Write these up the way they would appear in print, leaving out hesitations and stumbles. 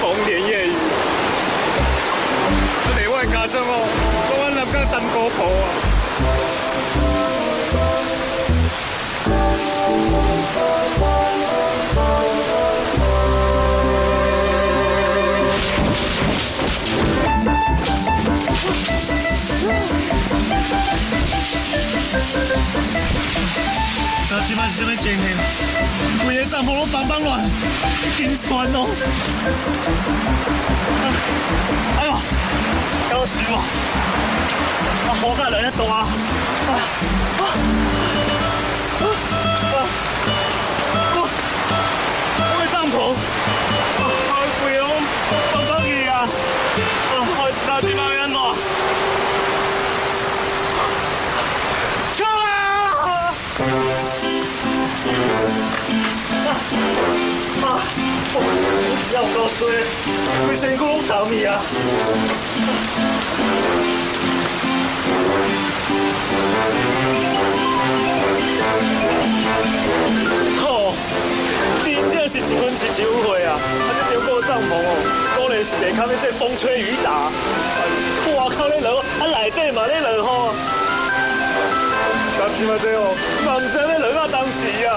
红莲叶雨。内外加上哦，讲阮南港三姑婆啊。 那即摆是什么情形？规个帐篷拢邦邦乱，真酸哦！哎呦，搞死我！雨甲落遐大我的帐篷，规个拢放倒去啊！那即摆要安怎？ 要够衰，规身躯拢透去啊！吼，真正是一分一酒会啊！这中国帐篷哦，果然是袂堪这风吹雨打，外口咧落，内底嘛咧落雨。但是嘛这哦，嘛唔知咧落到当时啊。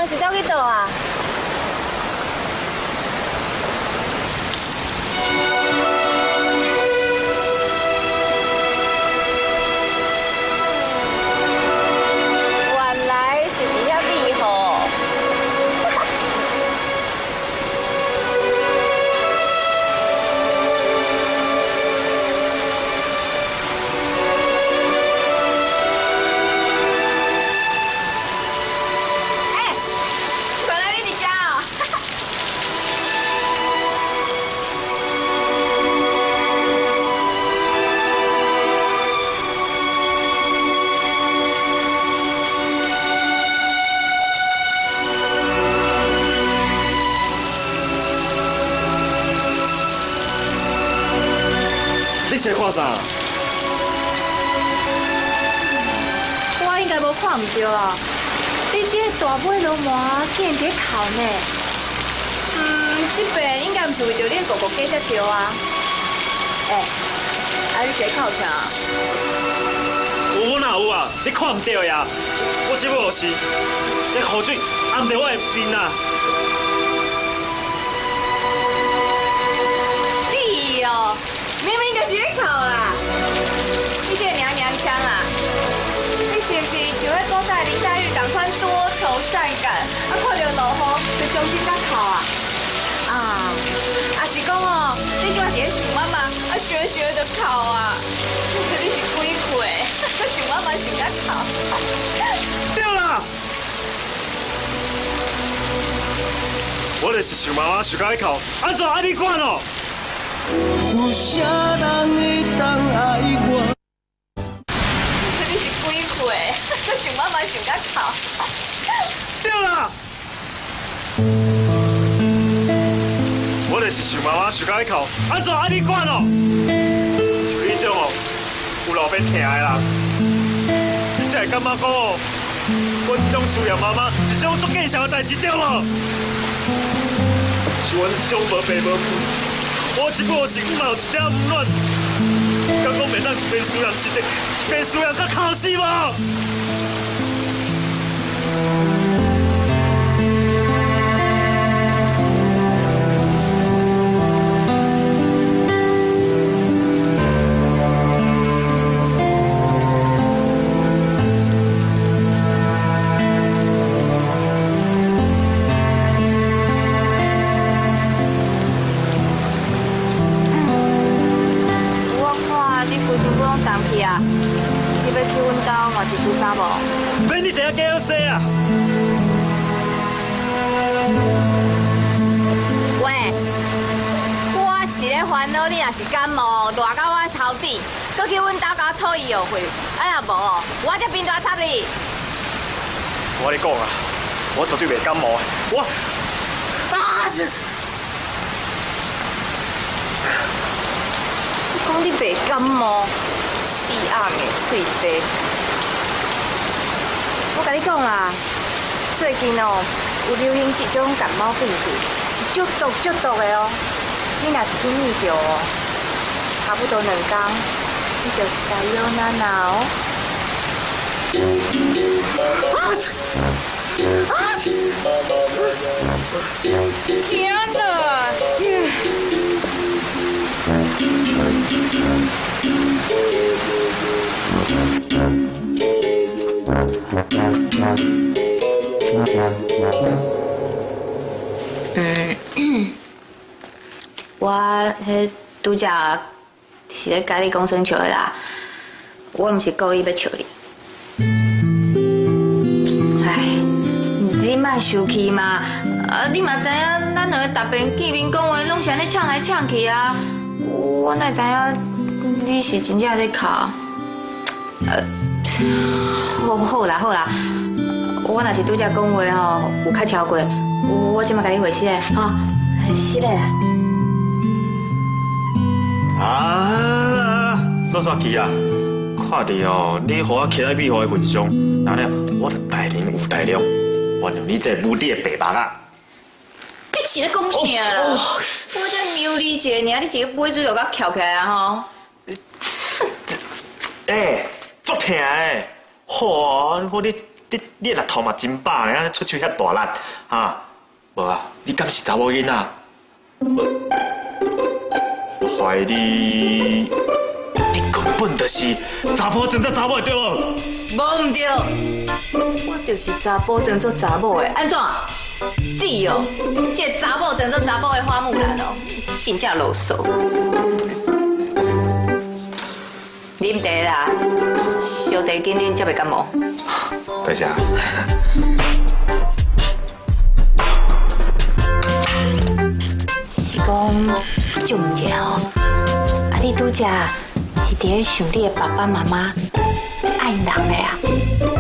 是走去倒啊？原来是伫遐避雨。你在看啥？我应该无看唔到啊！你这个大尾龙麻竟然伫哭呢？这边应该唔是为着恁哥哥家才对啊？你在哭啥？有哪有啊？你看唔到呀？我这要是，这雨水按到我的面啊！你哦！ 明明就是咧哭啦！你这娘娘腔啊！你是不是就咧古代林黛玉同款多愁善感，看到落雨就伤心甲哭啊？是讲哦，你即摆伫咧想妈妈，想就哭啊！你是鬼鬼，想妈妈想甲对啦，我就是想妈妈想到迄口，安怎爱你管哦？有啥人会当爱我？你是鬼鬼，想妈妈想到哭。对啦，我就是想妈妈想到迄口，安怎爱你管哦？像你这种哦，有路边疼的人，你才会感觉讲哦，我这种需要妈妈是种足正常的代志，对无？是阮这种无爸无母，我一个是嘛有一点唔暖，敢讲免咱一边输人一边输人甲哭死无？是输啥无？唔免你等下加好势啊！喂，我是咧烦恼你若是感冒，热到我头顶，搁去阮兜甲我搓医药费，啊若无哦，我这边大插你。我跟你讲啊，我绝对袂感冒的，我你讲你袂感冒，死暗的喙白。我甲你讲啦，最近哦有流行一种感冒病毒，是足毒的哦。你若是去遇到哦，差不多2天，你就知有哪哪哦。天哪！我迄拄则是咧甲你讲声笑的啦，我毋是故意要笑你。唉，你莫生气嘛，你嘛知影，咱两个逐遍见面讲话，拢是安尼呛来呛去啊。我哪知影你是真正在哭？好啦，我若是拄则讲话吼有较超过，我即马甲你回息嘞，吼，是嘞啦。啊，煞去啊！看伫哦，你互我徛在美好的份上，然后我就大人有大量，原谅你这母弟的白目啊！你是咧讲啥啦？我才瞄你一下，尔你一个尾嘴就甲翘起来啊吼！足疼的，好，你力头嘛真饱呢，出手遐大力，哈，无啊？你敢是查某囡仔？我怀疑你根本就是查甫装作查某的，对无？无唔对，我就是查甫装作查某的，安怎？对哦，这个查某装作查某的花木兰哦，真正啰嗦。啉茶啦，烧茶紧啉才袂感冒。多谢。是讲，就唔知哦。啊，你拄则是伫咧想你的爸爸妈妈爱人的啊？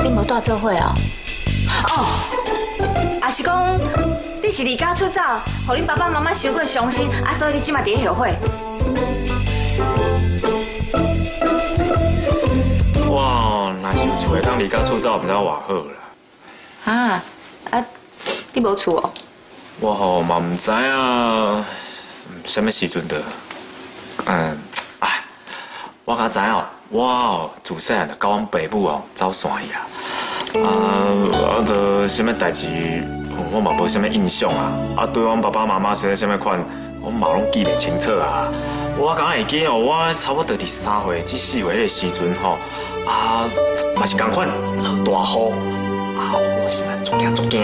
你无带做伙哦？哦，啊是讲你是离家出走，互恁爸爸妈妈伤过伤心，啊，所以你即马伫咧后悔。哇，若是有厝当离家出走，不知偌好啦。你无厝哦？我吼嘛唔知啊，什么时阵的？我较知哦，我自细汉就甲阮爸母哦走山去啊，就什么代志我嘛无什么印象啊，对阮爸爸妈妈生什么款，我嘛拢记袂清楚啊。我敢会记哦，我差不多伫3岁至4岁的时阵吼，嘛是同款落大雨。我是嘛足惊，一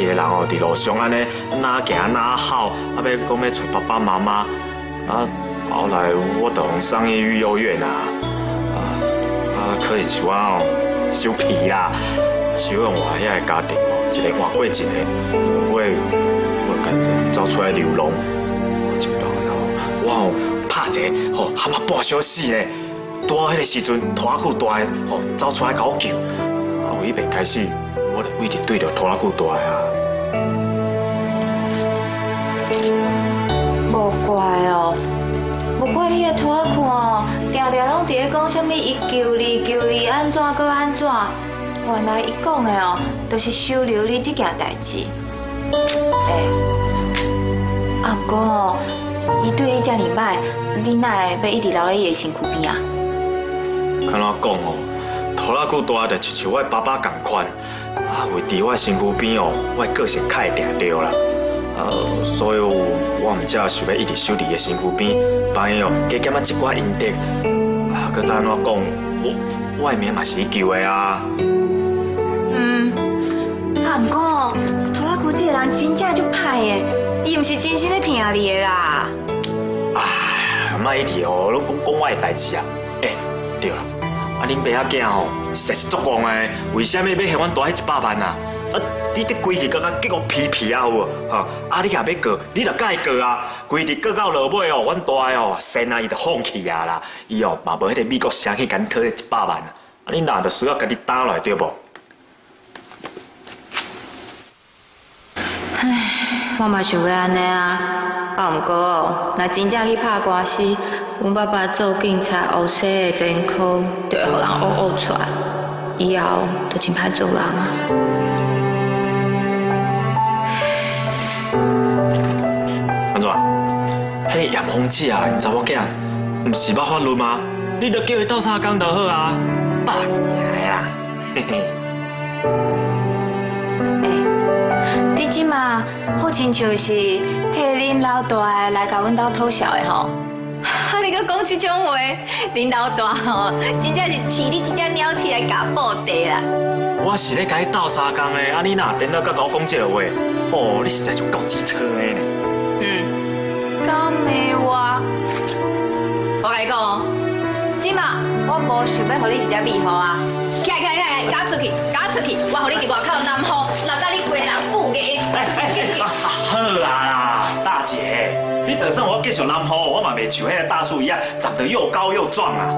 个人哦伫路上安尼哪行哪跑，要讲要找爸爸妈妈，后来我就送去育幼院啊，可怜是我哦，收皮啦！收养我遐个家庭哦，一个换过一个，我干脆走出来流浪。一浪我哦拍一个吼蛤蟆半小死咧，拄好迄个时阵拖拉裤大个吼走出来甲我救，由迄边开始，我就一直对着拖拉裤大个啊。无怪哦，无怪迄个拖拉裤哦，定定拢伫咧讲啥物伊救你安怎搁安怎，原来伊讲的哦，都是收留你这件代志。啊，不过哦，伊对你遮尔歹，你哪会要一直留在伊的身躯边啊？看怎讲哦，拖拉裤大就亲像我爸爸同款，啊，为伫我身躯边哦，我个性较会定着啦。所以我唔才想要一直守伫伊的身躯边，帮伊哦加减啊一寡阴德。啊，搁再安怎讲，我的命嘛是伊救的啊。啊，不过拖拉裤这个人真正就歹的，伊毋是真心在疼你的啦。哎，莫一直哦，拢讲我的代志啊。对啦，啊，恁爸仔囝吼，实是足戆的，为什么要嫌阮大迄100万啊？你得规日到甲结果皮啊有无？哈，啊你也要过，你就甲伊过啊。规日过到落尾哦，阮大个哦，先啊伊就放弃啊啦。伊哦嘛无迄个美国声去甲你讨迄100万啊。啊你哪就需要甲你打落来对无？唉，我嘛想要安尼啊，啊毋过哦，若真正去拍官司，阮爸爸做警察黑洗的前科，就会互人黑出来，以后就真歹做人啊。安怎？迄个叶凤姐啊，因查某囝，毋是捌法律吗？你著叫伊斗相共就好啊，8年的啦，嘿嘿。你即马好亲像是替恁老大的来甲阮兜讨笑的吼。啊！你搁讲这种话，恁老大吼，真正是饲你一只鸟鼠来甲报地啦。我是咧甲你斗相共的，啊你哪颠倒甲我讲这话？哦，你实在是够机车的呢。敢的我，我甲你讲哦，即马我无想要互你一只蜜蜂啊！起来，赶出去，我互你伫外口南风，闹到你规人不硬。好啦，大姐，你等上我继续南风，我嘛袂像迄个大树一样长得又高又壮啊，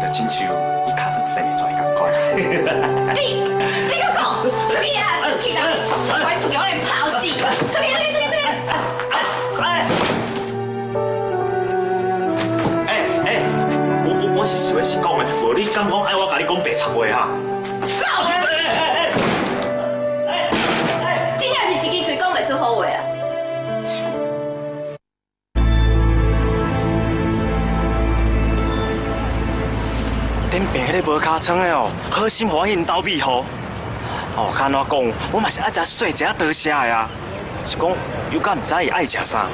就亲像你卡成生出来咁快。你个讲，出去啦，快出去，我来抛死！出去！我是想要是讲的，无你敢讲爱我甲你讲白贼话哈？走啦！真正是一支嘴讲袂出好话啊！顶边迄个无尻川的哦，好心欢喜因斗蜜好。哦，看我讲，我嘛是爱食水，食多谢的啊。是讲，又敢唔知伊爱食啥？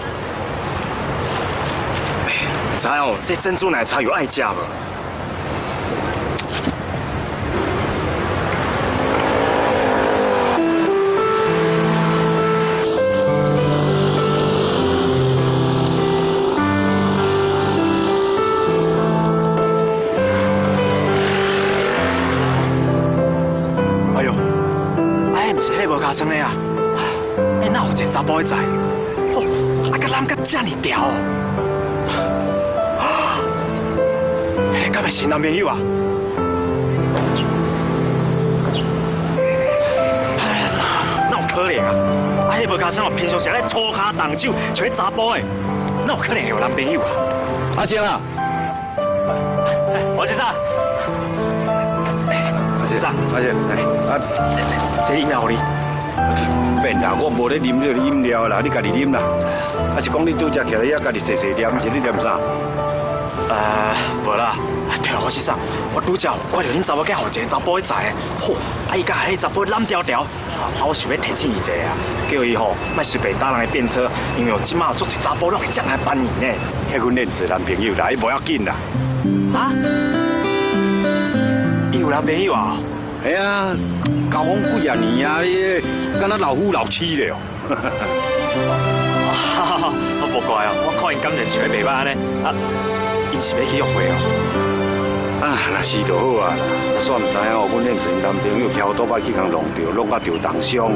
知哦，这珍珠奶茶有爱食无？哎呦，哎，唔是迄个无尻川的啊！哎，哪有一个查甫会在？哦，啊，甲揽甲这么调哦！敢会是男朋友啊？哎呀，哪有可能啊？啊，迄无尻川哦，平常时咧粗骹动手，像迄查甫的，哪有可能会有男朋友啊？阿星啊，王先生，王先生，阿星，这饮料给你。免啦，我无咧啉这个饮料啦，你家己啉啦。啊是讲你拄只起来遐家己细细念，是你念啥？无啦。对了，王先生，我拄则看到恁查某囝互一个查甫去载的，吼，啊伊甲迄个查甫揽条条，啊我想要提醒伊一下啊，叫伊吼莫随便搭人的便车，因为即马有足一查甫拢会将来办你呢。迄阮认识男朋友啦，伊无要紧啦。啊？伊有男朋友啊？系啊，交往几啊年啊，你敢若老夫老妻咧哦。我无怪哦，我看因感情像咧袂歹呢，啊，因是要去约会哦。啊，若是就好啊啦。煞唔知影哦，阮恁阵男朋友桥倒摆去共弄着，弄啊着重伤，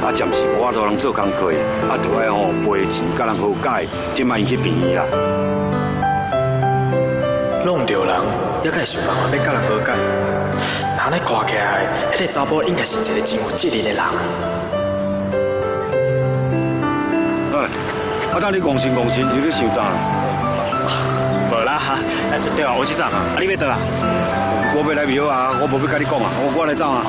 啊暂时无法度通做工课，啊着爱吼赔钱，甲人和解，即摆伊去病院啦。弄着人，也该想办法要甲人和解。那安尼看起来，迄个查甫应该是一个真有责任的人啊。啊，等你戆神，有咧想啥？无啦哈，对啊，我去上啊，你要倒啊？我要来庙啊，我无要甲你讲啊，我来走啊。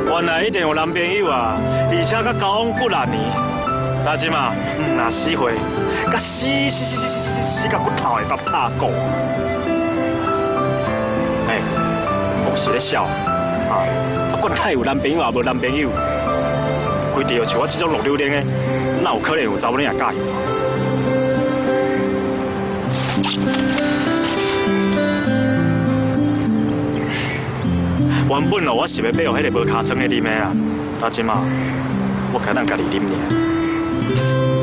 原来一定有男朋友啊，而且甲交往几啊年，那即嘛，那死会，甲死到骨头会拍鼓。我是咧笑啊！管他有男朋友也无男朋友，规地像我这种落榴莲的，哪有可能有查某人也介意？原本我是要买迄个无尻川的啉的啊，那即嘛我该当家己啉尔。